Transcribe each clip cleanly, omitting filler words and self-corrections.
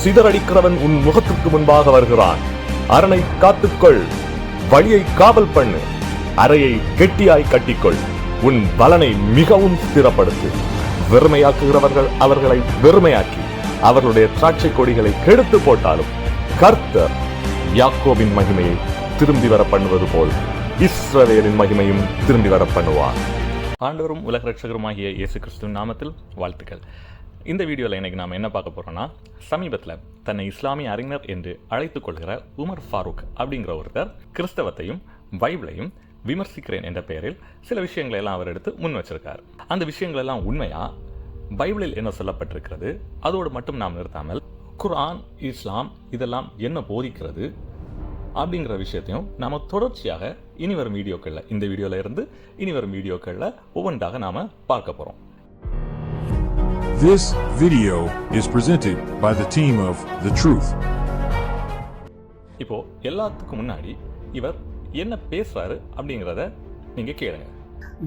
சிதறடிக்கிறவன் உன் முகத்துக்கு முன்பாக வருகிறான். அரணை காத்துக்கொள், வழியை காவல் பண்ணு, அறையை கெட்டியாய் கட்டிக்கொள், உன் பலனை மிகவும் ஸ்திரப்படுத்து. வெறுமையாக்குகிறவர்கள் அவர்களை வெறுமையாக்கி அவர்களுடைய திராட்சை கொடிகளை கெடுத்து போட்டாலும் கர்த்தர் யாக்கோபின் மகிமையை திரும்பி வர பண்ணுவது போல் இஸ்ரவேலின் மகிமையும் திரும்பி வர பண்ணுவார். ஆண்டவரும் உலக ரட்சகருமாகிய இயேசு கிறிஸ்துவின் நாமத்தில் வாழ்த்துக்கள். இந்த வீடியோவில் இன்னைக்கு நாம் என்ன பார்க்க போறோம்னா, சமீபத்தில் தன்னை இஸ்லாமிய அறிஞர் என்று அழைத்துக் கொள்கிற உமர் ஃபாரூக் அப்படிங்கிற ஒருத்தர் கிறிஸ்தவத்தையும் பைபிளையும் விமர்சிக்கிறேன் என்ற பெயரில் சில விஷயங்களை எல்லாம் அவர் எடுத்து முன் வச்சிருக்கார். அந்த விஷயங்கள் எல்லாம் உண்மையா, பைபிளில் என்ன சொல்லப்பட்டிருக்கிறது, அதோடு மட்டும் நாம் நிறுத்தாமல் குர்ஆன், இஸ்லாம் இதெல்லாம் என்ன போதிக்கிறது அப்படிங்கிற விஷயத்தையும் நாம தொடர்ச்சியாக இனி வரும் வீடியோக்களில், இந்த வீடியோல இருந்து இனி வரும் வீடியோக்களில் ஒவ்வொன்றாக நாம பார்க்க போறோம். This video is presented by the team of The Truth. இப்போ எல்லாத்துக்கும் முன்னாடி இவர் என்ன பேசுறாரு அப்படிங்கறத நீங்க கேளுங்க.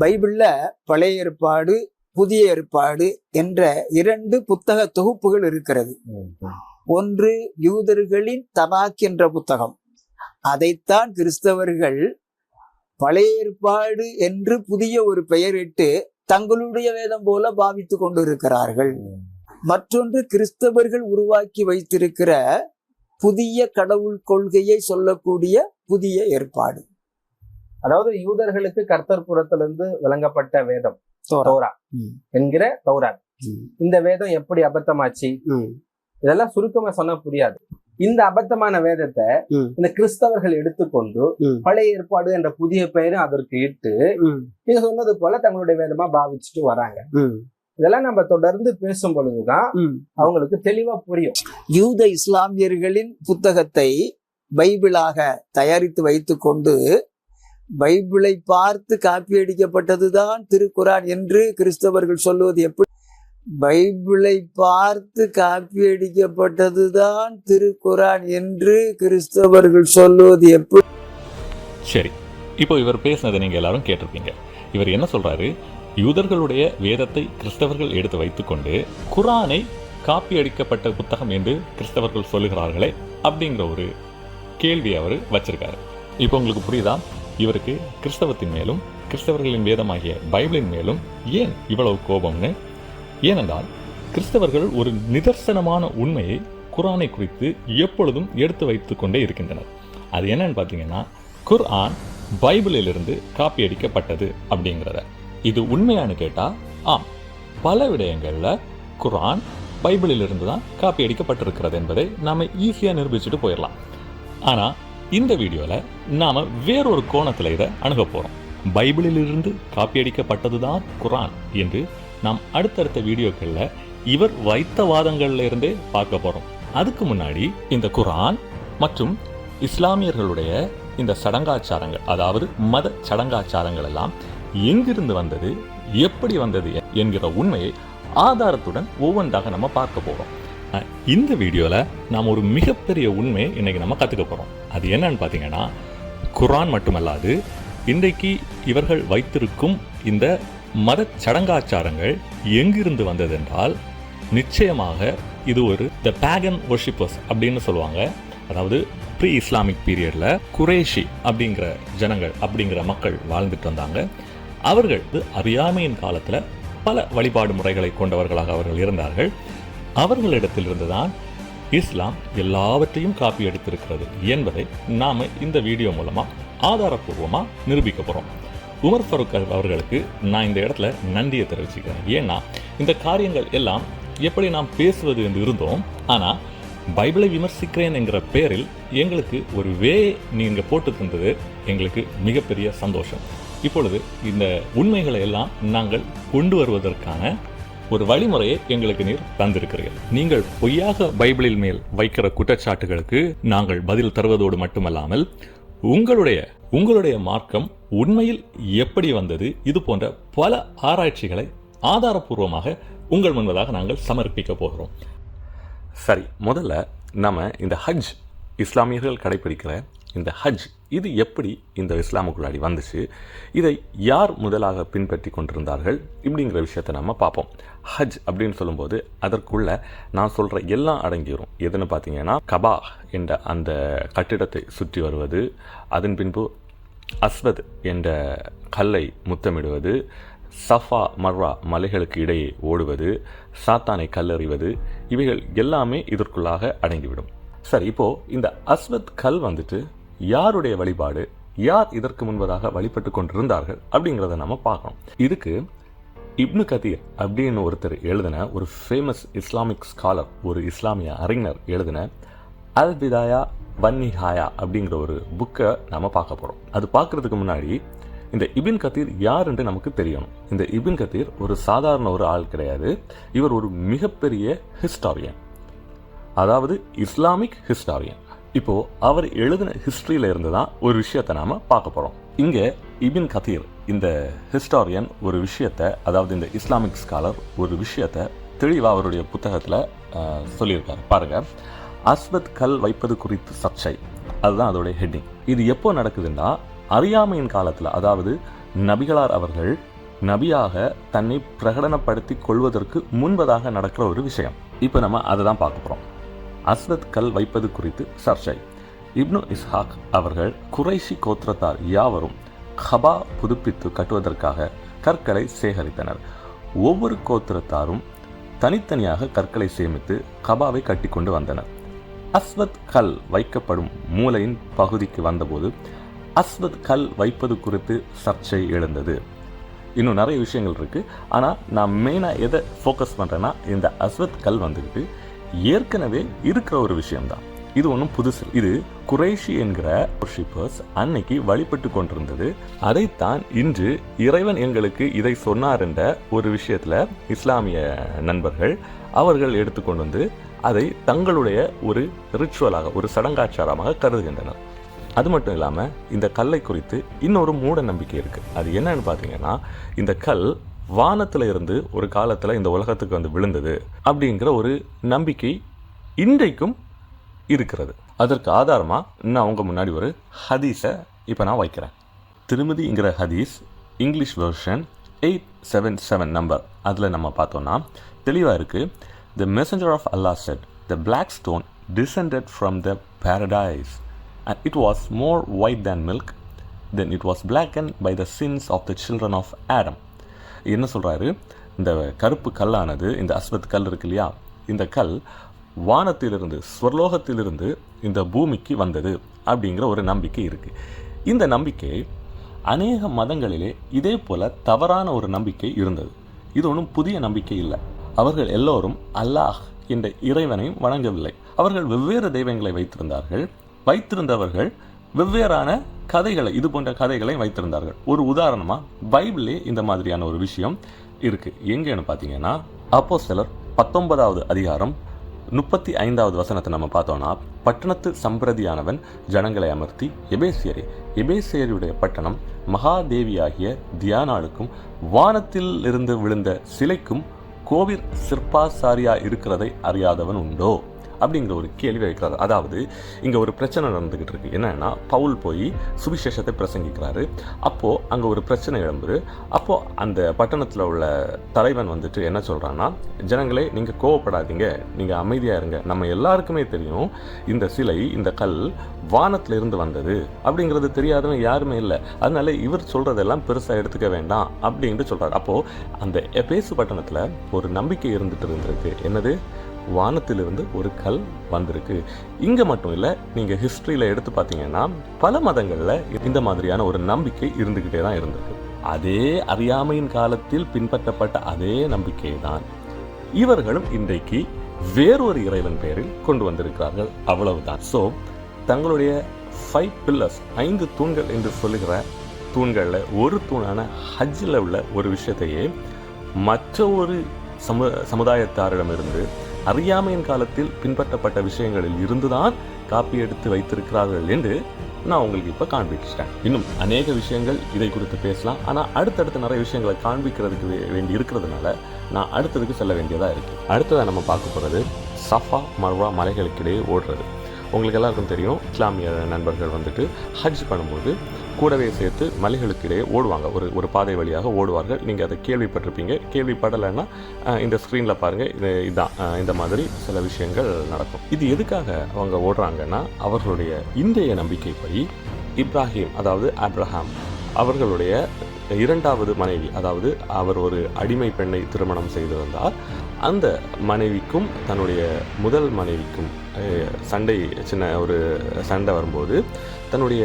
பைபிள்ல பழைய ஏற்பாடு, புதிய ஏற்பாடு என்ற 2 புத்தக தொகுப்புகள் இருக்கிறது. ஒன்று யூதர்களின் தனாக் என்ற புத்தகம். அதைத்தான் கிறிஸ்தவர்கள் பழைய ஏற்பாடு என்று புதிய ஒரு பெயரிட்டு தங்களுடைய வேதம் போல பாவித்து கொண்டு இருக்கிறார்கள். மற்றொன்று கிறிஸ்தவர்கள் உருவாக்கி வைத்திருக்கிற புதிய கடவுள் கொள்கையை சொல்லக்கூடிய புதிய ஏற்பாடு. அதாவது யூதர்களுக்கு கர்த்தர் புறத்திலிருந்து வழங்கப்பட்ட வேதம் தோரா என்கிற தௌராத். இந்த வேதம் எப்படி அபத்தமாச்சு, இதெல்லாம் சுருக்கமா சொன்னா புரியாது. இந்த அபத்தமான வேதத்தை இந்த கிறிஸ்தவர்கள் எடுத்துக்கொண்டு பழைய ஏற்பாடு என்ற புதிய பெயரும் அதற்கு இட்டு நீங்க சொன்னது போல தங்களுடைய வேதமா பாவிச்சுட்டு வராங்க. இதெல்லாம் நம்ம தொடர்ந்து பேசும் பொழுதுதான் அவங்களுக்கு தெளிவா புரியும். யூத இஸ்லாமியர்களின் புத்தகத்தை பைபிளாக தயாரித்து வைத்துக் கொண்டு பைபிளை பார்த்து காப்பி அடிக்கப்பட்டதுதான் திருக்குரான் என்று கிறிஸ்தவர்கள் சொல்லுவது எப்படி? பைபிளை பார்த்து காப்பி அடிக்கப்பட்டதுதான் திருக்குரான் என்று கிறிஸ்தவர்கள் சொல்லுவது எப்படி? சரி, இப்போ இவர் பேசினதை நீங்க எல்லாரும் கேட்டிருப்பீங்க. இவர் என்ன சொல்றாரு? யூதர்களுடைய வேதத்தை கிறிஸ்தவர்கள் எடுத்து வைத்துக்கொண்டு குரானை காப்பி அடிக்கப்பட்ட புத்தகம் என்று கிறிஸ்தவர்கள் சொல்லுகிறார்களே அப்படிங்கிற ஒரு கேள்வி அவர் வச்சிருக்காரு. இப்போ உங்களுக்கு புரியுதா இவருக்கு கிறிஸ்தவத்தின் மேலும் கிறிஸ்தவர்களின் வேதமாகிய பைபிளின் மேலும் ஏன் இவ்வளவு கோபம்னு? ஏனென்றால் கிறிஸ்தவர்கள் ஒரு நிதர்சனமான உண்மையை குர்ஆனை குறித்து எப்பொழுதும் எடுத்து வைத்துக் கொண்டே இருக்கின்றனர். அது என்னன்னு பார்த்தீங்கன்னா, குர்ஆன் பைபிளிலிருந்து காப்பி அடிக்கப்பட்டது அப்படிங்கிறத. இது உண்மையானு கேட்டா ஆம், பல விடயங்கள்ல குர்ஆன் பைபிளிலிருந்து தான் காப்பி அடிக்கப்பட்டிருக்கிறது என்பதை நாம ஈஸியா நிரூபிச்சுட்டு போயிடலாம். ஆனா இந்த வீடியோல நாம வேறொரு கோணத்துல இதை அணுக போறோம். பைபிளிலிருந்து காப்பி அடிக்கப்பட்டதுதான் குர்ஆன் என்று நாம் அடுத்தடுத்த வீடியோக்கள்ல இவர் வைத்த வாதங்கள்ல இருந்தே பார்க்க போறோம். அதுக்கு முன்னாடி இந்த குர்ஆன் மற்றும் இஸ்லாமியர்களுடைய இந்த சடங்காச்சாரங்கள், அதாவது மத சடங்காச்சாரங்கள் எல்லாம் எங்கிருந்து வந்தது, எப்படி வந்தது என்கிற உண்மையை ஆதாரத்துடன் ஒவ்வொன்றாக நம்ம பார்க்க போறோம். இந்த வீடியோல நாம் ஒரு மிகப்பெரிய உண்மையை இன்னைக்கு நம்ம கத்துக்க போறோம். அது என்னன்னு பாத்தீங்கன்னா, குர்ஆன் மட்டுமல்லாது இன்றைக்கு இவர்கள் வைத்திருக்கும் இந்த மத சடங்காச்சாரங்கள் எங்கிருந்து வந்தது என்றால், நிச்சயமாக இது ஒரு த பேகன் வொர்ஷிப்பர்ஸ் அப்படின்னு சொல்லுவாங்க. அதாவது ப்ரீ இஸ்லாமிக் பீரியட்ல குரேஷி அப்படிங்கிற ஜனங்கள், அப்படிங்கிற மக்கள் வாழ்ந்துட்டு வந்தாங்க. அவர்கள் அறியாமையின் காலத்துல பல வழிபாடு முறைகளை கொண்டவர்களாக அவர்கள் இருந்தார்கள். அவர்களிடத்திலிருந்து தான் இஸ்லாம் எல்லாவற்றையும் காப்பி எடுத்திருக்கிறது என்பதை நாம இந்த வீடியோ மூலமா ஆதாரப்பூர்வமா நிரூபிக்க போறோம். உமர் ஃபாரூக் அவர்களுக்கு நான் இந்த இடத்துல நன்றியை தெரிவிச்சுக்கிறேன். ஏன்னா இந்த காரியங்கள் எல்லாம் எப்படி நாம் பேசுவது என்று இருந்தோம், ஆனா பைபிளை விமர்சிக்கிறேன் என்கிற பெயரில் எங்களுக்கு ஒரு நீங்க போட்டு தந்தது எங்களுக்கு மிகப்பெரிய சந்தோஷம். இப்பொழுது இந்த உண்மைகளை எல்லாம் நாங்கள் கொண்டு வருவதற்கான ஒரு வழிமுறையை எங்களுக்கு நீர் தந்திருக்கிறீர்கள். நீங்கள் பொய்யாக பைபிளில் மேல் வைக்கிற குற்றச்சாட்டுகளுக்கு நாங்கள் பதில் தருவதோடு மட்டுமல்லாமல் உங்களுடைய மார்க்கம் உண்மையில் எப்படி வந்தது, இது போன்ற பல ஆராய்ச்சிகளை ஆதாரப்பூர்வமாக உங்கள் முன்பதாக நாங்கள் சமர்ப்பிக்க போகிறோம். சரி, முதல்ல நம்ம இந்த ஹஜ், இஸ்லாமியர்கள் கடைபிடிக்கிற இந்த ஹஜ் இது எப்படி இந்த இஸ்லாமுக்குள்ளாடி வந்துச்சு, இதை யார் முதலாக பின்பற்றி கொண்டிருந்தார்கள் இப்படிங்கிற விஷயத்தை நம்ம பார்ப்போம். ஹஜ் அப்படின்னு சொல்லும்போது அதற்குள்ள நான் சொல்கிற எல்லாம் அடங்கிடும். எதுன்னு பார்த்தீங்கன்னா, கபா என்ற அந்த கட்டிடத்தை சுற்றி வருவது, அதன் பின்பு அஸ்வத் என்ற கல்லை முத்தமிடுவது, சஃபா மர்வா மலைகளுக்கு இடையே ஓடுவது, சாத்தானை கல்லறிவது, இவைகள் எல்லாமே இதற்குள்ளாக அடங்கிவிடும். சரி, இப்போது இந்த அஸ்வத் கல் வந்துட்டு யாருடைய வழிபாடு, யார் இதற்கு முன்பதாக வழிபட்டு கொண்டிருந்தார்கள் அப்படிங்கிறத நம்ம பார்க்கணும். இதுக்கு இப்னு கதீர் அப்படின்னு ஒருத்தர் எழுதின ஒரு ஃபேமஸ் இஸ்லாமிக் ஸ்காலர், ஒரு இஸ்லாமிய அறிஞர் எழுதின அல் பிதாயா வன்னிஹாயா அப்படிங்கிற ஒரு புக்கை நம்ம பார்க்க போகிறோம். அது பார்க்கறதுக்கு முன்னாடி இந்த இபின் கதீர் யார் என்று நமக்கு தெரியணும். இந்த இபின் கதீர் ஒரு சாதாரண ஒரு ஆள் கிடையாது. இவர் ஒரு மிகப்பெரிய ஹிஸ்டாரியன், அதாவது இஸ்லாமிக் ஹிஸ்டாரியன். இப்போ அவர் எழுதின ஹிஸ்டரியில இருந்து தான் ஒரு விஷயத்தை நாம பார்க்க போறோம். இங்க இபின் கதீர் இந்த ஹிஸ்டாரியன் ஒரு விஷயத்தை, அதாவது இந்த இஸ்லாமிக் ஸ்காலர் ஒரு விஷயத்தை தெளிவாக அவருடைய புத்தகத்தில் சொல்லியிருக்காரு. பாருங்க, அஸ்வத் கல் வைப்பது குறித்து சர்ச்சை, அதுதான் அதோடைய ஹெட்டிங். இது எப்போ நடக்குதுன்னா, அறியாமையின் காலத்தில், அதாவது நபிகளார் அவர்கள் நபியாக தன்னை பிரகடனப்படுத்தி கொள்வதற்கு முன்பதாக நடக்கிற ஒரு விஷயம். இப்போ நம்ம அதை தான் பார்க்க போகிறோம். அஸ்வத் கல் வைப்பது குறித்து சர்ச்சை. இப்னு இஸ்ஹாக் அவர்கள் குறைஷி கோத்திரத்தார் யாவரும் கபா புதுப்பித்து கட்டுவதற்காக கற்களை சேகரித்தனர். ஒவ்வொரு கோத்திரத்தாரும் தனித்தனியாக கற்களை சேமித்து கபாவை கட்டி கொண்டு வந்தனர். அஸ்வத் கல் வைக்கப்படும் மூலையின் பகுதிக்கு வந்தபோது அஸ்வத் கல் வைப்பது குறித்து சர்ச்சை எழுந்தது. இன்னும் நிறைய விஷயங்கள் இருக்கு. ஆனால் நான் மெயினாக எதை ஃபோக்கஸ் பண்ணுறேன்னா, இந்த அஸ்வத் கல் வந்துக்கிட்டு ஏற்கனவே இருக்கிற ஒரு விஷயம்தான். இது ஒன்றும் புதுசு. இது குறைஷி என்கிற வொர்ஷிப்பர்ஸ் அன்னைக்கு வழிபட்டு கொண்டிருந்தது. அதைத்தான் இன்று இறைவன் எங்களுக்கு இதை சொன்னார் என்ற ஒரு விஷயத்தில் இஸ்லாமிய நண்பர்கள் அவர்கள் எடுத்துக்கொண்டு வந்து அதை தங்களுடைய ஒரு ரிச்சுவலாக, ஒரு சடங்காச்சாரமாக கருதுகின்றனர். அது மட்டும் இல்லாமல் இந்த கல்லை குறித்து இன்னொரு மூட நம்பிக்கை இருக்குது. அது என்னன்னு பார்த்தீங்கன்னா, இந்த கல் வானத்தில் இருந்து ஒரு காலத்தில் இந்த உலகத்துக்கு வந்து விழுந்தது அப்படிங்கிற ஒரு நம்பிக்கை இன்றைக்கும் இருக்கிறது. அதற்கு ஆதாரமாக நான் உங்கள் முன்னாடி ஒரு ஹதீஸை இப்போ நான் வைக்கிறேன். திருமதிங்கிற ஹதீஸ் இங்கிலீஷ் வெர்ஷன் 877 நம்பர். அதில் நம்ம பார்த்தோன்னா தெளிவாக இருக்குது. The messenger of Allah said, the black stone descended from the paradise, and it was more white than milk, then it was blackened by the sins of the children of Adam. என்ன சொல்கிறாரு, இந்த கருப்பு கல்லானது, இந்த அஸ்வத் கல் இருக்கு இல்லையா, இந்த கல் வானத்திலிருந்து, ஸ்வர்லோகத்திலிருந்து இந்த பூமிக்கு வந்தது அப்படிங்கிற ஒரு நம்பிக்கை இருக்குது. இந்த நம்பிக்கை அநேக மதங்களிலே இதே போல் தவறான ஒரு நம்பிக்கை இருந்தது. இது ஒன்றும் புதிய நம்பிக்கை இல்லை. அவர்கள் எல்லோரும் அல்லாஹ் என்ற இறைவனை வணங்கவில்லை. அவர்கள் வெவ்வேறு தெய்வங்களை வைத்திருந்தார்கள். வைத்திருந்தவர்கள் வெவ்வேறான கதைகளை, இது போன்ற கதைகளை வைத்திருந்தார்கள். ஒரு உதாரணமாக பைபிளே இந்த மாதிரியான ஒரு விஷயம் இருக்கு. எங்கன்னு பார்த்தீங்கன்னா, அப்போஸ்தலர் 19வது அதிகாரம் 35வது வசனத்தை நம்ம பார்த்தோம்னா, பட்டணத்து சம்பிரதியானவன் ஜனங்களை அமர்த்தி, எபேசியருடைய பட்டணம் மகாதேவியாகிய தியானாளுக்கும் வானத்தில் இருந்து விழுந்த சிலைக்கும் கோவில் சிற்பாசாரியா இருக்கிறதை அறியாதவன் உண்டோ அப்படிங்கிற ஒரு கேள்வி வைக்கிறாரு. அதாவது இங்கே ஒரு பிரச்சனை நடந்துக்கிட்டு இருக்கு. என்னன்னா, பவுல் போய் சுவிசேஷத்தை பிரசங்கிக்கிறாரு. அப்போது அங்கே ஒரு பிரச்சனை எழும்புது. அப்போது அந்த பட்டணத்தில் உள்ள தலைவன் வந்துட்டு என்ன சொல்கிறான்னா, ஜனங்களே நீங்கள் கோவப்படாதீங்க, நீங்கள் அமைதியாக இருங்க. நம்ம எல்லாருக்குமே தெரியும் இந்த சிலை, இந்த கல் வானத்தில் இருந்து வந்தது அப்படிங்கிறது தெரியாதவன் யாருமே இல்லை. அதனால இவர் சொல்கிறதெல்லாம் பெருசாக எடுத்துக்க வேண்டாம் அப்படின்ட்டு சொல்கிறார். அப்போது அந்த எபேசு பட்டணத்தில் ஒரு நம்பிக்கை இருந்திருக்கு. என்னது? வானத்திலிருந்து ஒரு கல் வந்திருக்கு. இங்கே மட்டும் இல்லை, நீங்கள் ஹிஸ்ட்ரியில் எடுத்து பார்த்தீங்கன்னா பல மதங்களில் இந்த மாதிரியான ஒரு நம்பிக்கை இருந்துக்கிட்டே தான் இருந்திருக்கு. அதே அறியாமையின் காலத்தில் பின்பற்றப்பட்ட அதே நம்பிக்கை தான் இவர்களும் இன்றைக்கு வேறொரு இறைவன் பெயரில் கொண்டு வந்திருக்கிறார்கள். அவ்வளவுதான். ஸோ தங்களுடைய 5 pillars, 5 தூண்கள் என்று சொல்லுகிற தூண்களில் ஒரு தூணான ஹஜ்ஜில் உள்ள ஒரு விஷயத்தையே மற்ற ஒரு சமுதாயத்தாரிடமிருந்து அறியாமையின் காலத்தில் பின்பற்றப்பட்ட விஷயங்களில் இருந்துதான் காப்பி எடுத்து வைத்திருக்கிறார்கள் என்று நான் உங்களுக்கு இப்போ காண்பிச்சிட்டேன். இன்னும் அநேக விஷயங்கள் இதை குறித்து பேசலாம். ஆனால் அடுத்தடுத்த நிறைய விஷயங்களை காண்பிக்கிறதுக்கு வேண்டி இருக்கிறதுனால நான் அடுத்ததுக்கு செல்ல வேண்டியதாக இருக்குது. அடுத்ததாக நம்ம பார்க்க போகிறது சஃபா மர்வா மலைகளுக்கிடையே ஓடுறது. உங்களுக்கு எல்லாருக்கும் தெரியும், இஸ்லாமிய நண்பர்கள் வந்துட்டு ஹஜ் பண்ணும்போது கூடவே சேர்த்து மலைகளுக்கு இடையே ஓடுவாங்க, ஒரு பாதை வழியாக ஓடுவார்கள். நீங்கள் அதை கேள்விப்பட்டிருப்பீங்க. கேள்விப்படலைன்னா இந்த ஸ்க்ரீனில் பாருங்கள், இதுதான் இந்த மாதிரி சில விஷயங்கள் நடக்கும். இது எதுக்காக அவங்க ஓடுறாங்கன்னா, அவர்களுடைய இன்றைய நம்பிக்கைப்படி இப்ராஹிம், அதாவது ஆப்ரஹாம் அவர்களுடைய இரண்டாவது மனைவி, அதாவது அவர் ஒரு அடிமை பெண்ணை திருமணம் செய்திருந்தார். அந்த மனைவிக்கும் தன்னுடைய முதல் மனைவிக்கும் சின்ன ஒரு சண்டை வரும்போது தன்னுடைய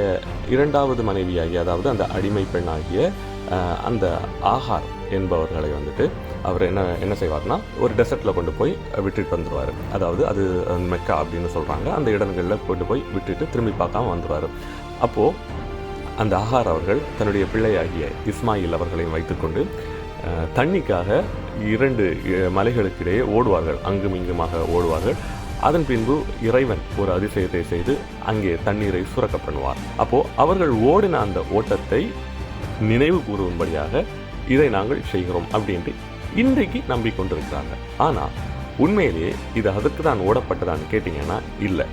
இரண்டாவது மனைவியாகிய, அதாவது அந்த அடிமை பெண்ணாகிய அந்த ஆகார் என்பவர்களை வந்துட்டு அவர் என்ன செய்வார்னா, ஒரு டெசர்ட்டில் கொண்டு போய் விட்டுட்டு வந்துடுவார். அதாவது அது மெக்கா அப்படின்னு சொல்கிறாங்க, அந்த இடங்களில் கொண்டு போய் விட்டுட்டு திரும்பி பார்க்காம வந்துடுவார். அப்போது அந்த ஆகார் அவர்கள் தன்னுடைய பிள்ளையாகிய இஸ்மாயில் அவர்களையும் வைத்துக்கொண்டு தண்ணிக்காக 2 மலைகளுக்கிடையே ஓடுவார்கள், அங்கும் இங்குமாக ஓடுவார்கள். அதன் பின்பு இறைவன் ஒரு அதிசயத்தை செய்து அங்கே தண்ணீரை சுரக்க பண்ணுவார். அப்போது அவர்கள் ஓடின அந்த ஓட்டத்தை நினைவு கூறும்படியாக இதை நாங்கள் செய்கிறோம் அப்படின்ட்டு இன்றைக்கு நம்பிக்கொண்டிருக்கிறாங்க. ஆனால் உண்மையிலேயே இது அதற்கு தான் ஓடப்பட்டதான்னு கேட்டிங்கன்னா இல்லை.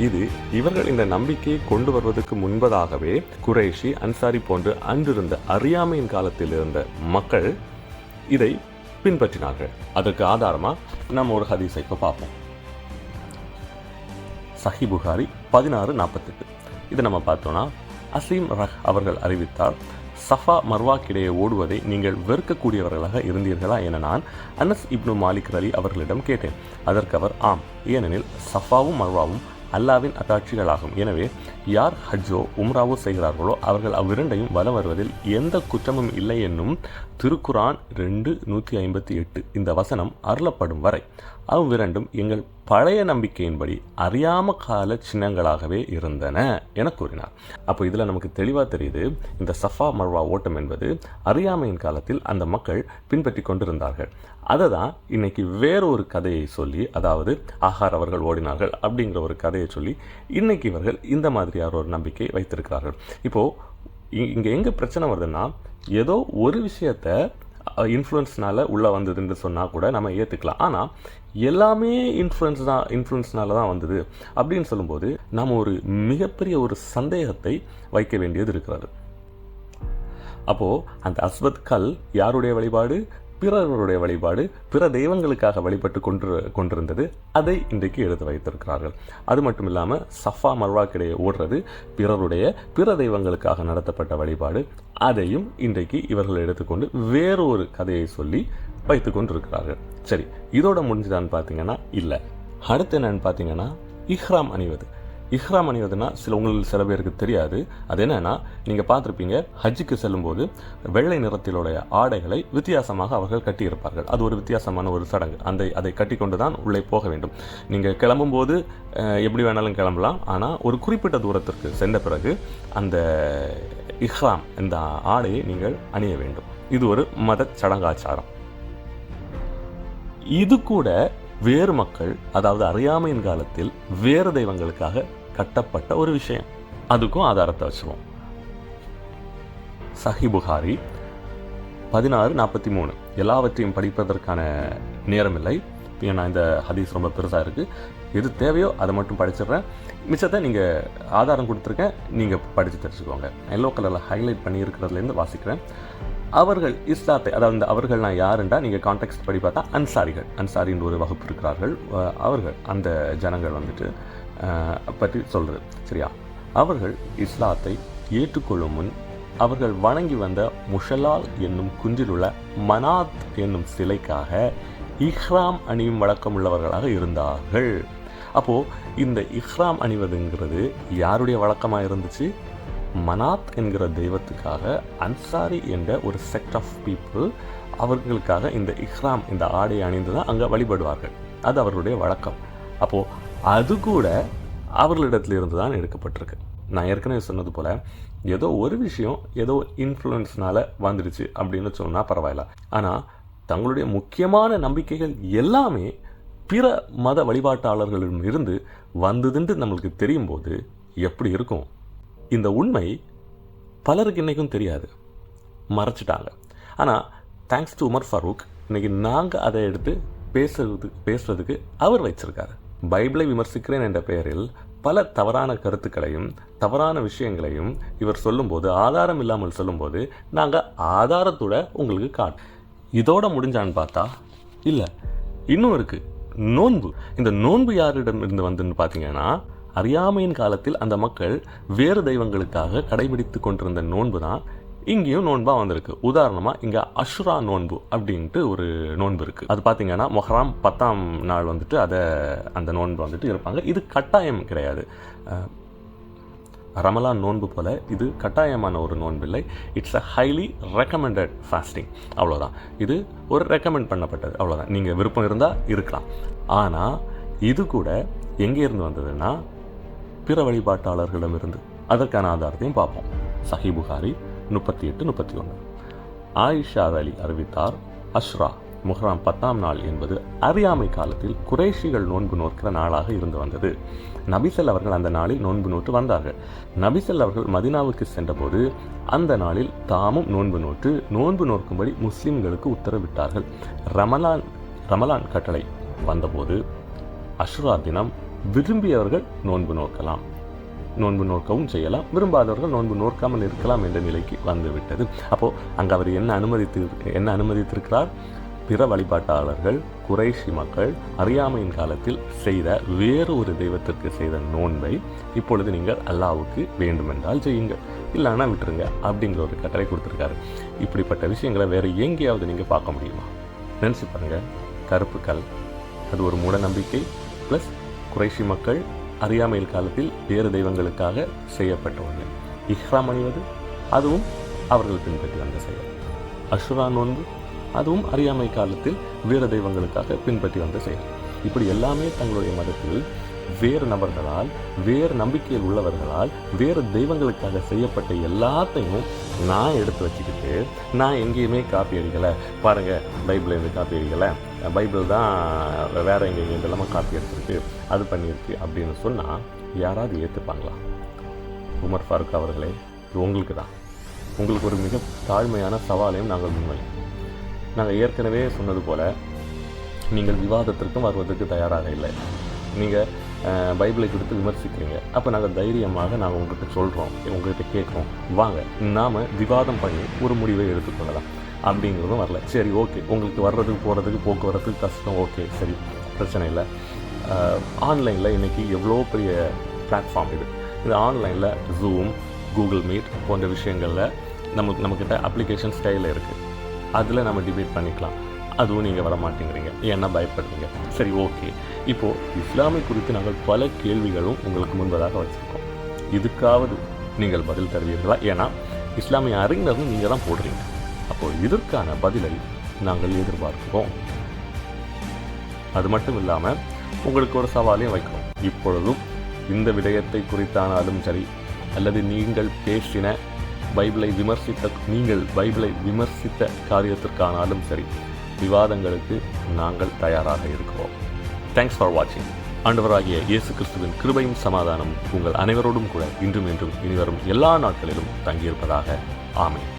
இது இவர்கள் இந்த நம்பிக்கையை கொண்டு வருவதற்கு முன்பதாகவே குறைஷி, அன்சாரி போன்று அன்றிருந்த அறியாமையின் காலத்தில் இருந்த மக்கள் இதை பின்பற்றினார்கள். அதற்கு ஆதாரமாக நம்ம ஒரு ஹதீஸை இப்போ பார்ப்போம். சஹி புகாரி 16:48. இதை நம்ம பார்த்தோன்னா, அசீம் ரஹ் அவர்கள் அறிவித்தார், சஃபா மர்வாக்கிடையே ஓடுவதை நீங்கள் வெறுக்கக்கூடியவர்களாக இருந்தீர்களா என நான் அனஸ் இப்னு மாலிக் அலி அவர்களிடம் கேட்டேன். அதற்கு அவர், ஆம், ஏனெனில் சஃபாவும் மர்வாவும் அல்லாவின் அத்தாட்சிகளாகும். எனவே யார் ஹஜ்ஜோ உம்ராவோ செய்கிறார்களோ அவர்கள் அவ்விரண்டையும் வலம் வருவதில் எந்த குற்றமும் இல்லை என்னும் திருக்குரான் 2:158 இந்த வசனம் அருளப்படும் வரை அவ்விரண்டும் எங்கள் பழைய நம்பிக்கையின்படி அறியாம கால சின்னங்களாகவே இருந்தன என கூறினார். அப்போ இதில் நமக்கு தெளிவாக தெரியுது, இந்த சஃபா மர்வா ஓட்டம் என்பது அறியாமையின் காலத்தில் அந்த மக்கள் பின்பற்றி கொண்டிருந்தார்கள். அதை தான் இன்னைக்கு வேறொரு கதையை சொல்லி, அதாவது ஆகார் அவர்கள் ஓடினார்கள் அப்படிங்கிற ஒரு கதையை சொல்லி இன்னைக்கு இவர்கள் இந்த மாதிரியான ஒரு நம்பிக்கை வைத்திருக்கிறார்கள். இப்போது இங்கே எங்கே பிரச்சனை வருதுன்னா, ஏதோ ஒரு விஷயத்த இன்ஃப்ளூயன்ஸ்னால உள்ளே வந்ததுன்னு சொன்னால் கூட நம்ம ஏற்றுக்கலாம். ஆனால் எல்லாமே இன்ஃப்ளூயன்ஸ்னால தான் வந்தது அப்படின்னு சொல்லும்போது நாம் ஒரு மிகப்பெரிய ஒரு சந்தேகத்தை வைக்க வேண்டியது இருக்கிறது. அப்போது அந்த அஸ்வத் கல் யாருடைய வழிபாடு? பிறருடைய வழிபாடு, பிற தெய்வங்களுக்காக வழிபட்டு கொண்டிருந்தது. அதை இன்றைக்கு எடுத்து வைத்திருக்கிறார்கள். அது மட்டும் இல்லாமல் சஃபா மர்வாக்கிடையே ஓடுறது பிற தெய்வங்களுக்காக நடத்தப்பட்ட வழிபாடு. அதையும் இன்றைக்கு இவர்கள் எடுத்துக்கொண்டு வேறொரு கதையை சொல்லி வைத்து கொண்டிருக்கிறார்கள். சரி, இதோட முடிஞ்சுதான்னு பார்த்தீங்கன்னா இல்லை. அடுத்து என்னன்னு பார்த்தீங்கன்னா, இஹ்ராம் அணிவது. இஹ்ராம் அணிவதுன்னா உங்களுக்கு சில பேருக்கு தெரியாது. அது என்னன்னா, நீங்கள் பார்த்துருப்பீங்க, ஹஜ்ஜுக்கு செல்லும்போது வெள்ளை நிறத்திலுடைய ஆடைகளை வித்தியாசமாக அவர்கள் கட்டியிருப்பார்கள். அது ஒரு வித்தியாசமான ஒரு சடங்கு. அதை கட்டி கொண்டு தான் உள்ளே போக வேண்டும். நீங்கள் கிளம்பும்போது எப்படி வேணாலும் கிளம்பலாம். ஆனால் ஒரு குறிப்பிட்ட தூரத்திற்கு சென்ற பிறகு அந்த இஹ்ராம், இந்த ஆடையை நீங்கள் அணிய வேண்டும். இது ஒரு மத சடங்காச்சாரம். இது கூட வேறு மக்கள், அதாவது அறியாமையின் காலத்தில் வேறு தெய்வங்களுக்காக கட்டப்பட்ட ஒரு விஷயம். அதுக்கும் ஆதாரத்தை வச்சுருவோம். சஹி புகாரி 16:43. எல்லாவற்றையும் படிப்பதற்கான நேரமில்லை, ஏன்னா இந்த ஹதீஸ் ரொம்ப பெருசாக இருக்குது. எது தேவையோ அதை மட்டும் படிச்சிடுறேன். மிச்சத்தை நீங்கள் ஆதாரம் கொடுத்துருக்கேன், நீங்கள் படித்து தெரிஞ்சுக்கோங்க. எல்லோ கலரில் ஹைலைட் பண்ணி இருக்கிறதுலேருந்து வாசிக்கிறேன். அவர்கள் இஸ்லாத்தை, அதாவது அவர்கள் நான் யாருண்டா நீங்கள் கான்டெக்ஸ்ட் படி பார்த்தா அன்சாரின்னு ஒரு வகுப்பு இருக்கிறார்கள். அவர்கள் அந்த ஜனங்கள் வந்துட்டு பற்றி சொல்கிறது சரியா. அவர்கள் இஸ்லாத்தை ஏற்றுக்கொள்ளும் முன் அவர்கள் வணங்கி வந்த முஷலால் என்னும் குன்றில் உள்ள மனாத் என்னும் சிலைக்காக இஹ்ராம் அணியும் வழக்கம் உள்ளவர்களாக இருந்தார்கள். அப்போது இந்த இஹ்ராம் அணிவதுங்கிறது யாருடைய வழக்கமாக இருந்துச்சு? மனாத் என்கிற தெய்வத்துக்காக அன்சாரி என்ற ஒரு செக்ட் ஆஃப் பீப்புள் அவர்களுக்காக இந்த இஹ்ராம், இந்த ஆடை அணிந்து தான் அங்கே வழிபடுவார்கள். அது அவர்களுடைய வழக்கம். அப்போது அது கூட அவர்களிடத்திலிருந்து தான் எடுக்கப்பட்டிருக்கு. நான் ஏற்கனவே சொன்னது போல் ஏதோ ஒரு விஷயம் ஏதோ இன்ஃப்ளூயன்ஸ்னால வந்துடுச்சு அப்படின்னு சொன்னால் பரவாயில்ல. ஆனால் தங்களுடைய முக்கியமான நம்பிக்கைகள் எல்லாமே பிற மத வழிபாட்டாளர்களிடம் இருந்து வந்ததுன்னு நம்மளுக்கு தெரியும் போது எப்படி இருக்கும்? இந்த உண்மை பலருக்கு இன்றைக்கும் தெரியாது, மறைச்சிட்டாங்க. ஆனால் தேங்க்ஸ் டு உமர் ஃபரூக் இன்னைக்கு நாங்கள் அதை எடுத்து பேசுறதுக்கு அவர் வச்சிருக்காரு. பைபிளை விமர்சிக்கிறேன் என்ற பெயரில் பல தவறான கருத்துக்களையும் தவறான விஷயங்களையும் இவர் சொல்லும்போது, ஆதாரம் இல்லாமல் சொல்லும்போது, நாங்கள் ஆதாரத்தோட உங்களுக்கு இதோட முடிஞ்சான்னு பார்த்தா இல்லை, இன்னும் இருக்கு நோன்பு. இந்த நோன்பு யாரிடம் இருந்து வந்துன்னு பார்த்தீங்கன்னா, அறியாமையின் காலத்தில் அந்த மக்கள் வேறு தெய்வங்களுக்காக கடைபிடித்து கொண்டிருந்த நோன்பு தான் இங்கேயும் நோன்பாக வந்திருக்கு. உதாரணமாக இங்கே அஷ்ரா நோன்பு அப்படின்ட்டு ஒரு நோன்பு இருக்குது. அது பார்த்தீங்கன்னா முஹர்ரம் 10ஆம் நாள் வந்துட்டு அந்த நோன்பு வந்துட்டு இருப்பாங்க. இது கட்டாயம் கிடையாது. ரமலான் நோன்பு போல் இது கட்டாயமான ஒரு நோன்பு இல்லை. It's a highly recommended fasting, அவ்வளோதான். இது ஒரு ரெக்கமெண்ட் பண்ணப்பட்டது, அவ்வளோதான். நீங்கள் விருப்பம் இருந்தால் இருக்கலாம். ஆனால் இது கூட எங்கே இருந்து வந்ததுன்னா பிற வழிபாட்டாளர்களிடமிருந்து. அதற்கான ஆதாரத்தையும் பார்ப்போம். சஹி புகாரி 38-31. ஆயிஷா அலி அறிவித்தார், அஷ்ரா முஹர்ரம் 10ஆம் நாள் என்பது அறியாமை காலத்தில் குறைஷிகள் நோன்பு நோக்கிற நாளாக இருந்து வந்தது. நபிசல் அவர்கள் அந்த நாளில் நோன்பு நோட்டு வந்தார்கள். நபிசல் அவர்கள் மதினாவுக்கு சென்றபோது அந்த நாளில் தாமும் நோன்பு நோக்கும்படி முஸ்லிம்களுக்கு உத்தரவிட்டார்கள். ரமலான் கட்டளை வந்தபோது அஷ்ரா தினம் விரும்பியவர்கள் நோன்பு நோக்கவும் செய்யலாம், விரும்பாதவர்கள் நோன்பு நோக்காமல் இருக்கலாம் என்ற நிலைக்கு வந்துவிட்டது. அப்போ அங்கே அவர் என்ன அனுமதித்திருக்கிறார்? பிற வழிபாட்டாளர்கள், குறைஷி மக்கள் அறியாமையின் காலத்தில் செய்த வேறு ஒரு தெய்வத்திற்கு செய்த நோன்பை இப்பொழுது நீங்கள் அல்லாஹ்வுக்கு வேண்டுமென்றால் செய்யுங்கள், இல்லைன்னா விட்டுருங்க அப்படிங்கிற ஒரு கட்டளை கொடுத்துருக்காரு. இப்படிப்பட்ட விஷயங்களை வேற எங்கேயாவது நீங்கள் பார்க்க முடியுமா? நினச்சி பாருங்க. கருப்பு கல் அது ஒரு மூட நம்பிக்கை, ப்ளஸ் குறைஷி மக்கள் அறியாமையில் காலத்தில் வேறு தெய்வங்களுக்காக செய்யப்பட்ட ஒன்று. இஹ்ராம் அணிவது அதுவும் அவர்கள் பின்பற்றி வந்த செயல். அஷ்ரா நோன்பு அதுவும் அறியாமை காலத்தில் வேறு தெய்வங்களுக்காக பின்பற்றி வந்த செயல். இப்படி எல்லாமே தங்களுடைய மதத்தில் வேறு நபர்களால், வேறு நம்பிக்கையில் உள்ளவர்களால், வேறு தெய்வங்களுக்காக செய்யப்பட்ட எல்லாத்தையும் நான் எடுத்து வச்சுக்கிட்டு நான் எங்கேயுமே காப்பி அடிக்கலை, பாருங்கள் பைபிள்லேருந்து காப்பி அடிக்கலை, பைபிள் தான் வேற எங்கேயும் எல்லாமே காப்பி எடுத்துருக்கு, அது பண்ணியிருக்கு அப்படின்னு சொன்னால் யாராவது ஏற்றுப்பாங்களா? உமர் ஃபாரூக் அவர்களே, இது உங்களுக்கு தான். உங்களுக்கு ஒரு மிக தாழ்மையான சவாலையும் நாங்கள் முன்வைக்கிறோம். நாங்கள் ஏற்கனவே சொன்னது போல் நீங்கள் விவாதத்திற்கும் வருவதற்கு தயாராக இல்லை. நீங்கள் பைபிளை கொடுத்து விமர்சிக்கிறீங்க. அப்போ நாங்கள் தைரியமாக நாங்கள் உங்கள்கிட்ட சொல்கிறோம், உங்கள்கிட்ட கேட்குறோம், வாங்க நாம் விவாதம் பண்ணி ஒரு முடிவை எடுத்துக்கொள்ளலாம் அப்படிங்கிறதும் வரல. சரி, ஓகே, உங்களுக்கு வர்றதுக்கு போக்குவரத்துக்கு கஷ்டம், ஓகே, சரி, பிரச்சனை இல்லை. ஆன்லைனில் இன்றைக்கி எவ்வளோ பெரிய பிளாட்ஃபார்ம் இது ஆன்லைனில் ஜூம், கூகுள் மீட் போன்ற விஷயங்களில் நம்மக்கிட்ட அப்ளிகேஷன் ஸ்டைலில் இருக்குது. அதில் நம்ம டிபேட் பண்ணிக்கலாம். அதுவும் நீங்கள் வர மாட்டேங்கிறீங்க, ஏன்னா பயப்படுறீங்க. சரி, ஓகே, இப்போது இஸ்லாமை குறித்து நாங்கள் பல கேள்விகளும் உங்களுக்கு முன்பதாக வச்சுருக்கோம். இதுக்காவது நீங்கள் பதில் தருவீர்களா? ஏன்னா இஸ்லாமிய அறிஞர்கள் நீங்கள் தான் போடுறீங்க. அப்போது இதற்கான பதிலை நாங்கள் எதிர்பார்க்கிறோம். அது மட்டும் இல்லாமல் உங்களுக்கு ஒரு சவாலையும் வைக்கிறோம். இப்பொழுதும் இந்த விடயத்தை குறித்தானாலும் சரி, அல்லது நீங்கள் பைபிளை விமர்சித்த காரியத்திற்கானாலும் சரி, விவாதங்களுக்கு நாங்கள் தயாராக இருக்கிறோம். தேங்க்ஸ் ஃபார் வாட்சிங். ஆண்டவராகிய இயேசு கிறிஸ்துவின் கிருபையும் சமாதானம் உங்கள் அனைவரோடும் கூட இன்றும் என்றும் இனிவரும் எல்லா நாட்களிலும் தங்கியிருப்பதாக. ஆமென்.